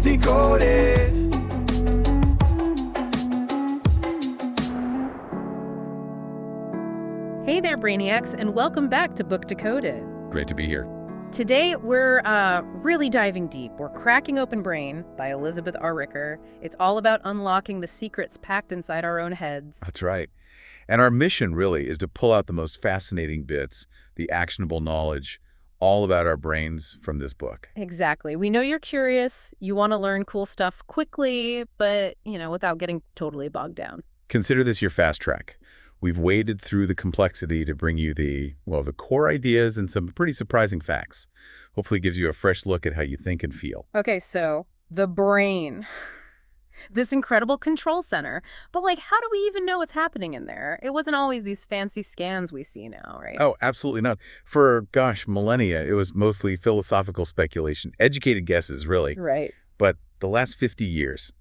Decoded. Hey there, Brainiacs, and welcome back to Book Decoded. Great to be here. Today, we're really diving deep. We're Cracking Open Brain by Elizabeth R. Ricker. It's all about unlocking the secrets packed inside our own heads. That's right. And our mission really is to pull out the most fascinating bits, the actionable knowledge, all about our brains from this book. Exactly. We know you're curious. You want to learn cool stuff quickly, but, without getting totally bogged down. Consider this your fast track. We've waded through the complexity to bring you the core ideas and some pretty surprising facts. Hopefully gives you a fresh look at how you think and feel. Okay, so the brain. This incredible control center. But, how do we even know what's happening in there? It wasn't always these fancy scans we see now, right? Oh, absolutely not. For, millennia, it was mostly philosophical speculation, educated guesses, really. Right. But the last 50 years,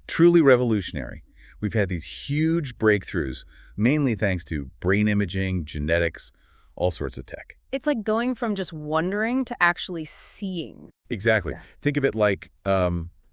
truly revolutionary. We've had these huge breakthroughs, mainly thanks to brain imaging, genetics, all sorts of tech. It's like going from just wondering to actually seeing. Exactly. Yeah. Think of it like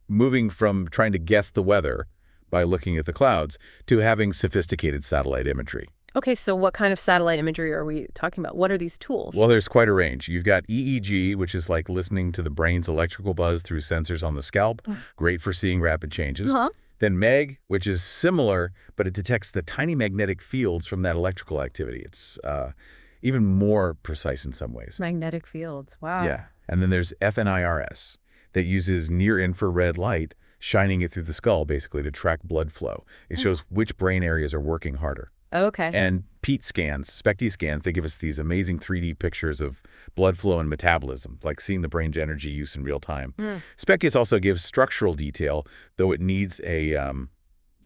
moving from trying to guess the weather by looking at the clouds to having sophisticated satellite imagery. Okay, so what kind of satellite imagery are we talking about? What are these tools? Well, there's quite a range. You've got EEG, which is like listening to the brain's electrical buzz through sensors on the scalp. Great for seeing rapid changes. Uh-huh. Then MEG, which is similar, but it detects the tiny magnetic fields from that electrical activity. It's even more precise in some ways. Magnetic fields. Wow. Yeah. And then there's FNIRS that uses near-infrared light, shining it through the skull, basically, to track blood flow. It shows which brain areas are working harder. Okay. And PET scans, SPECT scans, they give us these amazing 3D pictures of blood flow and metabolism, like seeing the brain's energy use in real time. SPECT also gives structural detail, though it needs a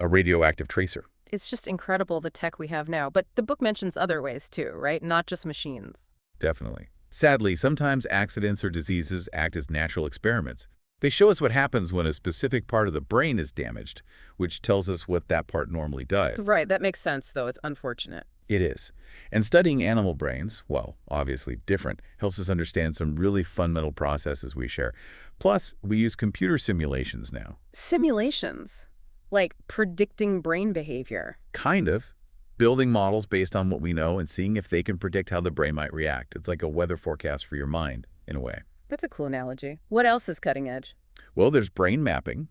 radioactive tracer. It's just incredible, the tech we have now. But the book mentions other ways, too, right? Not just machines. Definitely. Sadly, sometimes accidents or diseases act as natural experiments. They show us what happens when a specific part of the brain is damaged, which tells us what that part normally does. Right, that makes sense, though. It's unfortunate. It is. And studying animal brains, well, obviously different, helps us understand some really fundamental processes we share. Plus, we use computer simulations now. Simulations? Like predicting brain behavior? Kind of. Building models based on what we know and seeing if they can predict how the brain might react. It's like a weather forecast for your mind, in a way. That's a cool analogy. What else is cutting edge? Well, there's brain mapping.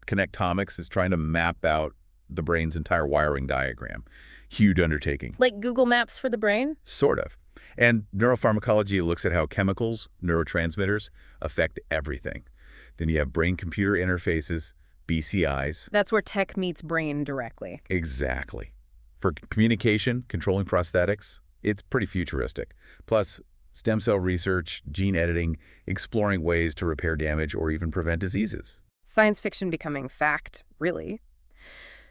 Connectomics is trying to map out the brain's entire wiring diagram. Huge undertaking. Like Google Maps for the brain? Sort of. And neuropharmacology looks at how chemicals, neurotransmitters, affect everything. Then you have brain-computer interfaces, BCIs. That's where tech meets brain directly. Exactly. For communication, controlling prosthetics, it's pretty futuristic. Plus, stem cell research, gene editing, exploring ways to repair damage or even prevent diseases. Science fiction becoming fact, really.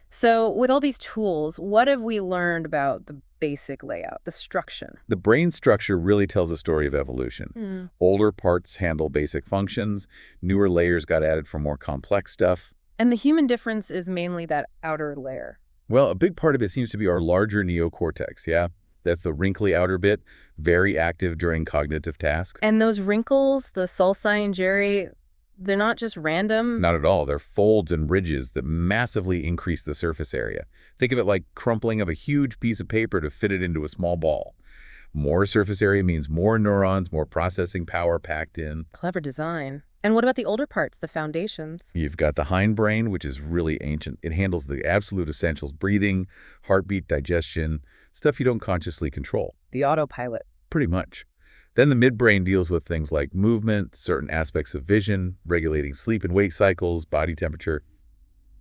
So with all these tools, what have we learned about the basic layout, the structure? The brain structure really tells a story of evolution. Older parts handle basic functions. Newer layers got added for more complex stuff. And the human difference is mainly that outer layer. Well, a big part of it seems to be our larger neocortex, yeah? That's the wrinkly outer bit, very active during cognitive tasks. And those wrinkles, the sulci and gyri, they're not just random? Not at all. They're folds and ridges that massively increase the surface area. Think of it like crumpling of a huge piece of paper to fit it into a small ball. More surface area means more neurons, more processing power packed in. Clever design. And what about the older parts, the foundations? You've got the hindbrain, which is really ancient. It handles the absolute essentials: breathing, heartbeat, digestion, stuff you don't consciously control. The autopilot. Pretty much. Then the midbrain deals with things like movement, certain aspects of vision, regulating sleep and wake cycles, body temperature.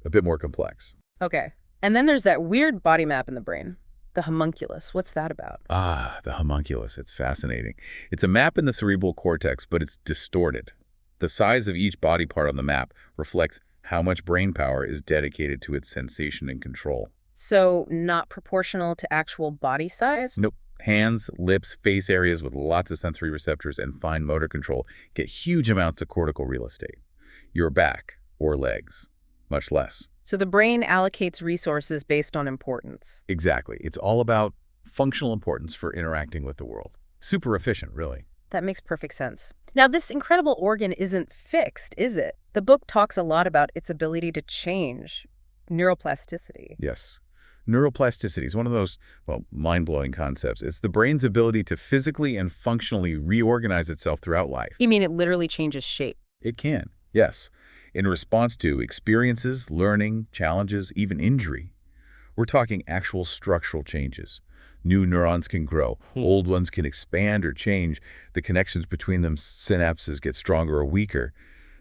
A bit more complex. Okay. And then there's that weird body map in the brain. The homunculus. What's that about? Ah, the homunculus. It's fascinating. It's a map in the cerebral cortex, but it's distorted. The size of each body part on the map reflects how much brain power is dedicated to its sensation and control. So not proportional to actual body size? Nope. Hands, lips, face areas with lots of sensory receptors and fine motor control get huge amounts of cortical real estate. Your back or legs, much less. So the brain allocates resources based on importance. Exactly. It's all about functional importance for interacting with the world. Super efficient, really. That makes perfect sense. Now, this incredible organ isn't fixed, is it? The book talks a lot about its ability to change, neuroplasticity. Yes. Neuroplasticity is one of those, well, mind-blowing concepts. It's the brain's ability to physically and functionally reorganize itself throughout life. You mean it literally changes shape? It can, yes, in response to experiences, learning, challenges, even injury. We're talking actual structural changes. New neurons can grow, old ones can expand or change, the connections between them, synapses, get stronger or weaker.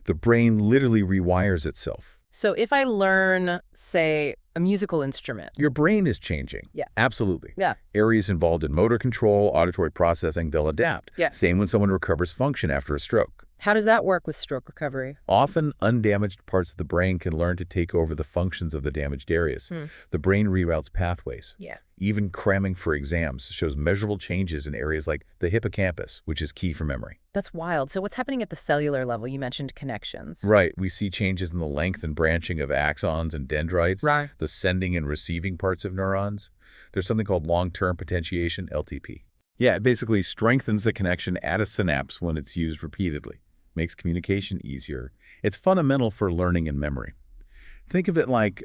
The brain literally rewires itself. So if I learn, say, a musical instrument. Your brain is changing. Yeah. Absolutely. Yeah. Areas involved in motor control, auditory processing, they'll adapt. Yeah. Same when someone recovers function after a stroke. How does that work with stroke recovery? Often, undamaged parts of the brain can learn to take over the functions of the damaged areas. The brain reroutes pathways. Yeah. Even cramming for exams shows measurable changes in areas like the hippocampus, which is key for memory. That's wild. So what's happening at the cellular level? You mentioned connections. Right. We see changes in the length and branching of axons and dendrites, Right. the sending and receiving parts of neurons. There's something called long-term potentiation, LTP. Yeah, it basically strengthens the connection at a synapse when it's used repeatedly. Makes communication easier. It's fundamental for learning and memory. Think of it like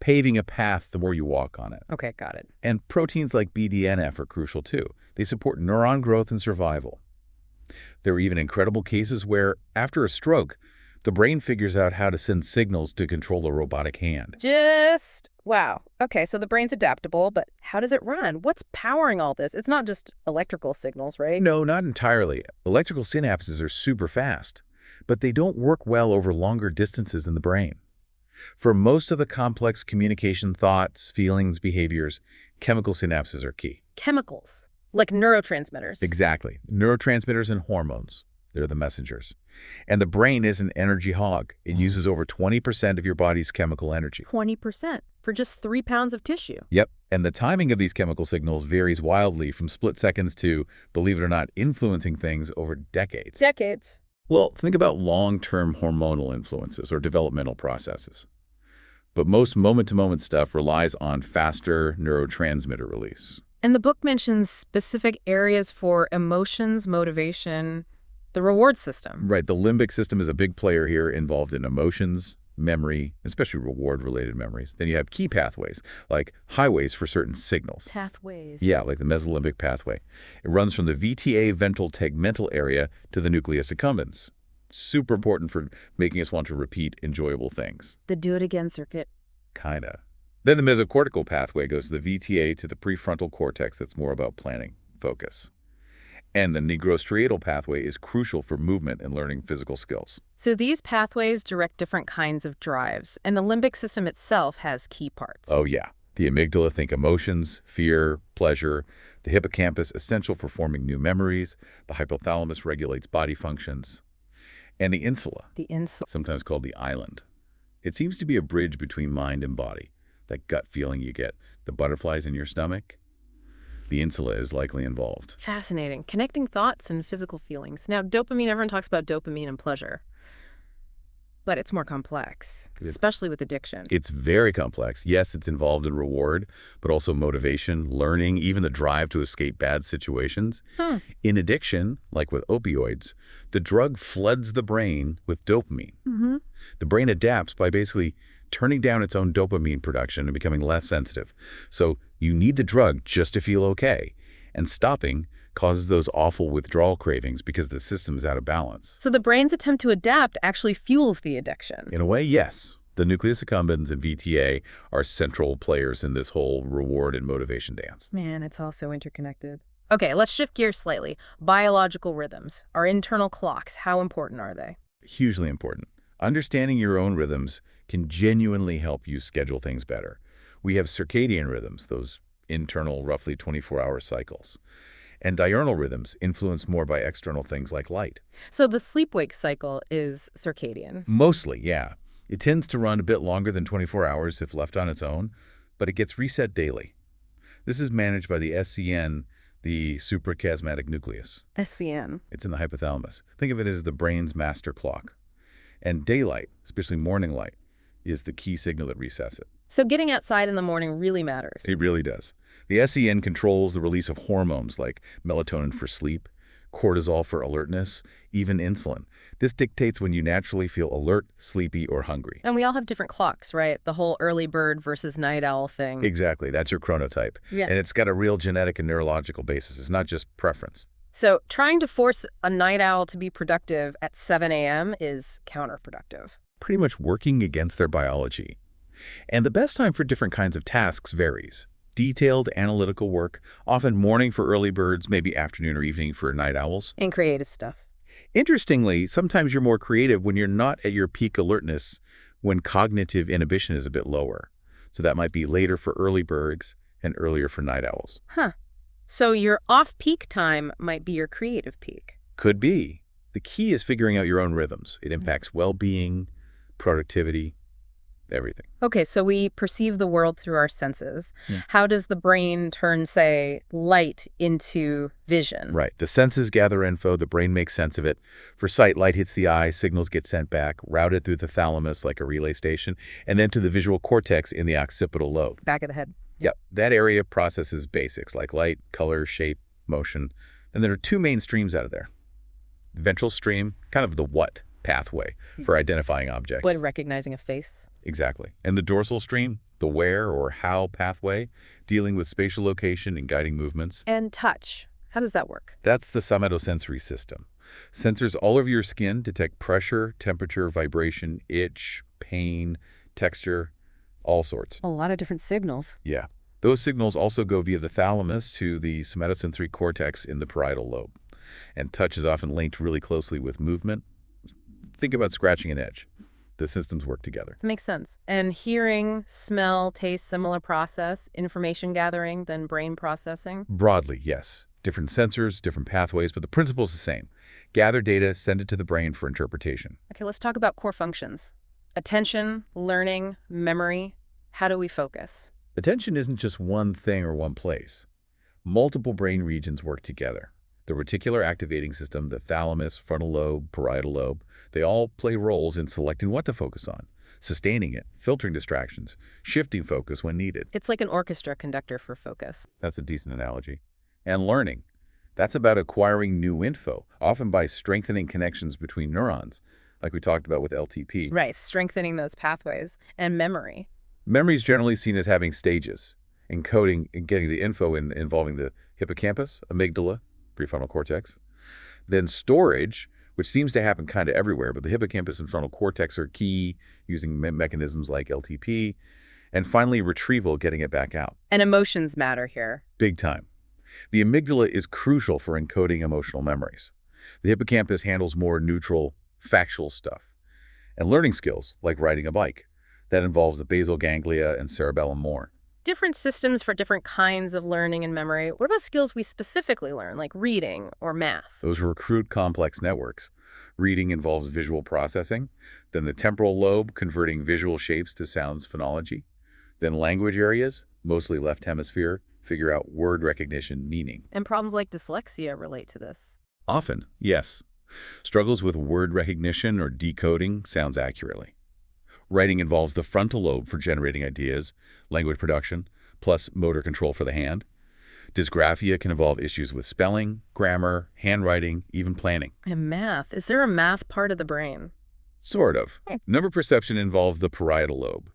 paving a path the more you walk on it. Okay, got it. And proteins like BDNF are crucial too. They support neuron growth and survival. There are even incredible cases where, after a stroke, the brain figures out how to send signals to control a robotic hand. Wow. Okay, so the brain's adaptable, but how does it run? What's powering all this? It's not just electrical signals, right? No, not entirely. Electrical synapses are super fast, but they don't work well over longer distances in the brain. For most of the complex communication, thoughts, feelings, behaviors, chemical synapses are key. Chemicals, like neurotransmitters. Exactly. Neurotransmitters and hormones. They're the messengers. And the brain is an energy hog. It uses over 20% of your body's chemical energy. 20% for just 3 pounds of tissue. Yep. And the timing of these chemical signals varies wildly from split seconds to, believe it or not, influencing things over decades. Decades. Well, think about long-term hormonal influences or developmental processes. But most moment-to-moment stuff relies on faster neurotransmitter release. And the book mentions specific areas for emotions, motivation, the reward system. Right. The limbic system is a big player here, involved in emotions, memory, especially reward-related memories. Then you have key pathways, like highways for certain signals. Pathways. Yeah, like the mesolimbic pathway. It runs from the VTA ventral tegmental area to the nucleus accumbens. Super important for making us want to repeat enjoyable things. The do-it-again circuit. Kinda. Then the mesocortical pathway goes to the VTA to the prefrontal cortex. That's more about planning, focus. And the nigrostriatal pathway is crucial for movement and learning physical skills. So these pathways direct different kinds of drives, and the limbic system itself has key parts. Oh yeah. The amygdala, think emotions, fear, pleasure. The hippocampus, essential for forming new memories. The hypothalamus regulates body functions. And the insula, sometimes called the island. It seems to be a bridge between mind and body. That gut feeling you get, the butterflies in your stomach. The insula is likely involved. Fascinating. Connecting thoughts and physical feelings. Now, dopamine, everyone talks about dopamine and pleasure. But it's more complex, especially with addiction. It's very complex. Yes, it's involved in reward, but also motivation, learning, even the drive to escape bad situations. In addiction, like with opioids, the drug floods the brain with dopamine. The brain adapts by basically turning down its own dopamine production and becoming less sensitive. So you need the drug just to feel okay. And stopping causes those awful withdrawal cravings because the system is out of balance. So the brain's attempt to adapt actually fuels the addiction. In a way, yes. The nucleus accumbens and VTA are central players in this whole reward and motivation dance. Man, it's all so interconnected. Okay, let's shift gears slightly. Biological rhythms, our internal clocks, how important are they? Hugely important. Understanding your own rhythms can genuinely help you schedule things better. We have circadian rhythms, those internal, roughly 24-hour cycles. And diurnal rhythms influenced more by external things like light. So the sleep-wake cycle is circadian. Mostly, yeah. It tends to run a bit longer than 24 hours if left on its own, but it gets reset daily. This is managed by the SCN, the suprachiasmatic nucleus. SCN. It's in the hypothalamus. Think of it as the brain's master clock. And daylight, especially morning light, is the key signal that resets it. So getting outside in the morning really matters. It really does. The SCN controls the release of hormones like melatonin for sleep, cortisol for alertness, even insulin. This dictates when you naturally feel alert, sleepy, or hungry. And we all have different clocks, right? The whole early bird versus night owl thing. Exactly, that's your chronotype. Yeah. And it's got a real genetic and neurological basis. It's not just preference. So trying to force a night owl to be productive at 7 a.m. is counterproductive. Pretty much working against their biology. And the best time for different kinds of tasks varies. Detailed analytical work, often morning for early birds, maybe afternoon or evening for night owls. And creative stuff. Interestingly, sometimes you're more creative when you're not at your peak alertness, when cognitive inhibition is a bit lower. So that might be later for early birds and earlier for night owls. Huh. So your off-peak time might be your creative peak. Could be. The key is figuring out your own rhythms. It impacts well-being, productivity, everything. Okay, so we perceive the world through our senses. Yeah. How does the brain turn, say, light into vision? Right. The senses gather info, the brain makes sense of it. For sight, light hits the eye, signals get sent back, routed through the thalamus like a relay station, and then to the visual cortex in the occipital lobe. Back of the head. Yep. That area processes basics like light, color, shape, motion. And there are two main streams out of there. The ventral stream, kind of the what pathway for identifying objects. When recognizing a face. Exactly. And the dorsal stream, the where or how pathway, dealing with spatial location and guiding movements. And touch. How does that work? That's the somatosensory system. Sensors all over your skin detect pressure, temperature, vibration, itch, pain, texture, all sorts. A lot of different signals. Yeah. Those signals also go via the thalamus to the somatosensory cortex in the parietal lobe. And touch is often linked really closely with movement. Think about scratching an edge. The systems work together. That makes sense. And hearing, smell, taste, similar process, information gathering, then brain processing? Broadly, yes. Different sensors, different pathways, but the principle's the same. Gather data, send it to the brain for interpretation. Okay, let's talk about core functions. Attention, learning, memory. How do we focus? Attention isn't just one thing or one place. Multiple brain regions work together. The reticular activating system, the thalamus, frontal lobe, parietal lobe, they all play roles in selecting what to focus on, sustaining it, filtering distractions, shifting focus when needed. It's like an orchestra conductor for focus. That's a decent analogy. And learning. That's about acquiring new info, often by strengthening connections between neurons, like we talked about with LTP. Right, strengthening those pathways. And memory. Memory is generally seen as having stages, encoding and getting the info involving the hippocampus, amygdala, prefrontal cortex. Then storage, which seems to happen kind of everywhere, but the hippocampus and frontal cortex are key, using mechanisms like LTP. And finally, retrieval, getting it back out. And emotions matter here. Big time. The amygdala is crucial for encoding emotional memories. The hippocampus handles more neutral, factual stuff. And learning skills, like riding a bike, that involves the basal ganglia and cerebellum more. Different systems for different kinds of learning and memory. What about skills we specifically learn, like reading or math? Those recruit complex networks. Reading involves visual processing, then the temporal lobe converting visual shapes to sounds phonology, then language areas, mostly left hemisphere, figure out word recognition meaning. And problems like dyslexia relate to this. Often, yes. Struggles with word recognition or decoding sounds accurately. Writing involves the frontal lobe for generating ideas, language production, plus motor control for the hand. Dysgraphia can involve issues with spelling, grammar, handwriting, even planning. And math. Is there a math part of the brain? Sort of. Number perception involves the parietal lobe.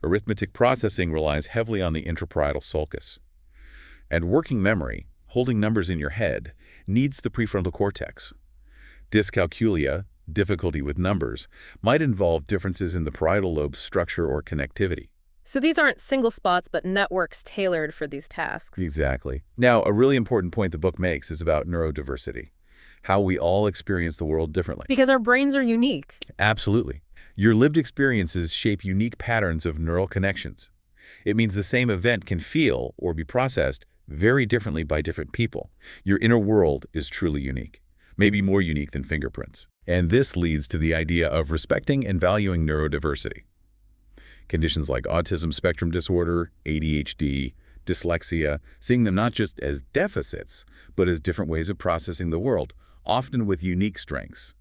Arithmetic processing relies heavily on the intraparietal sulcus. And working memory, holding numbers in your head, needs the prefrontal cortex. Dyscalculia, difficulty with numbers, might involve differences in the parietal lobe structure or connectivity. So these aren't single spots, but networks tailored for these tasks. Exactly. Now, a really important point the book makes is about neurodiversity, how we all experience the world differently. Because our brains are unique. Absolutely. Your lived experiences shape unique patterns of neural connections. It means the same event can feel or be processed very differently by different people. Your inner world is truly unique, maybe more unique than fingerprints. And this leads to the idea of respecting and valuing neurodiversity. Conditions like autism spectrum disorder, ADHD, dyslexia, seeing them not just as deficits, but as different ways of processing the world, often with unique strengths.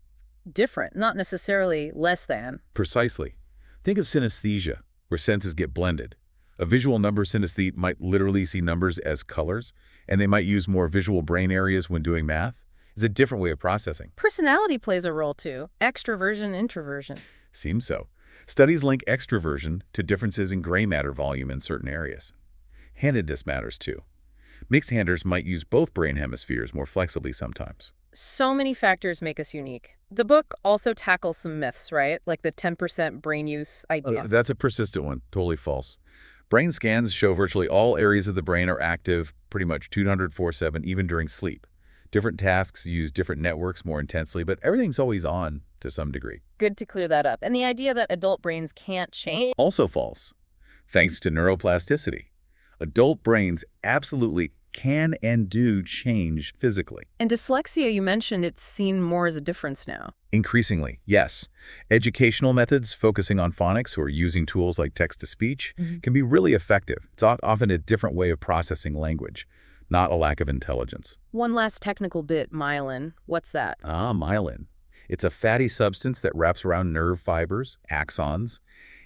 Different, not necessarily less than. Precisely. Think of synesthesia, where senses get blended. A visual number synesthete might literally see numbers as colors, and they might use more visual brain areas when doing math. It's a different way of processing. Personality plays a role too. Extroversion, introversion. Seems so. Studies link extroversion to differences in gray matter volume in certain areas. Handedness matters too. Mixed handers might use both brain hemispheres more flexibly sometimes. So many factors make us unique. The book also tackles some myths, right? Like the 10% brain use idea. That's a persistent one. Totally false. Brain scans show virtually all areas of the brain are active pretty much 204/7, even during sleep. Different tasks use different networks more intensely, but everything's always on to some degree. Good to clear that up. And the idea that adult brains can't change. Also false. Thanks to neuroplasticity, adult brains absolutely can and do change physically. And dyslexia, you mentioned, it's seen more as a difference now. Increasingly, yes. Educational methods focusing on phonics or using tools like text-to-speech can be really effective. It's often a different way of processing language, not a lack of intelligence. One last technical bit, myelin. What's that? Myelin. It's a fatty substance that wraps around nerve fibers, axons.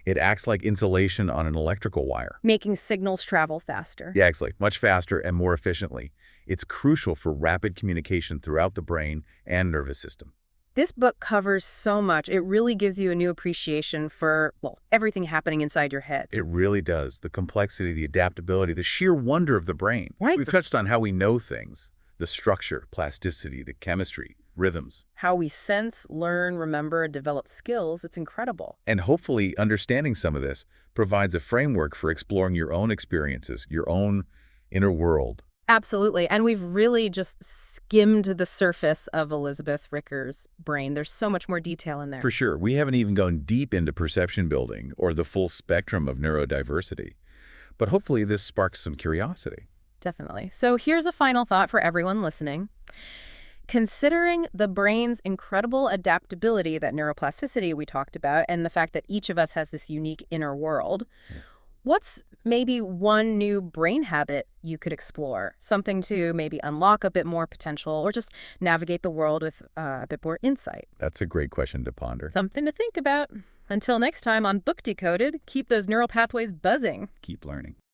It acts like insulation on an electrical wire. Making signals travel faster. Yeah, exactly. Much faster and more efficiently. It's crucial for rapid communication throughout the brain and nervous system. This book covers so much. It really gives you a new appreciation for, well, everything happening inside your head. It really does. The complexity, the adaptability, the sheer wonder of the brain. Right. We've touched on how we know things, the structure, plasticity, the chemistry, rhythms. How we sense, learn, remember, and develop skills, it's incredible. And hopefully understanding some of this provides a framework for exploring your own experiences, your own inner world. Absolutely. And we've really just skimmed the surface of Elizabeth Ricker's brain. There's so much more detail in there. For sure. We haven't even gone deep into perception building or the full spectrum of neurodiversity. But hopefully this sparks some curiosity. Definitely. So here's a final thought for everyone listening. Considering the brain's incredible adaptability, that neuroplasticity we talked about, and the fact that each of us has this unique inner world, what's maybe one new brain habit you could explore? Something to maybe unlock a bit more potential or just navigate the world with a bit more insight. That's a great question to ponder. Something to think about. Until next time on Book Decoded, keep those neural pathways buzzing. Keep learning.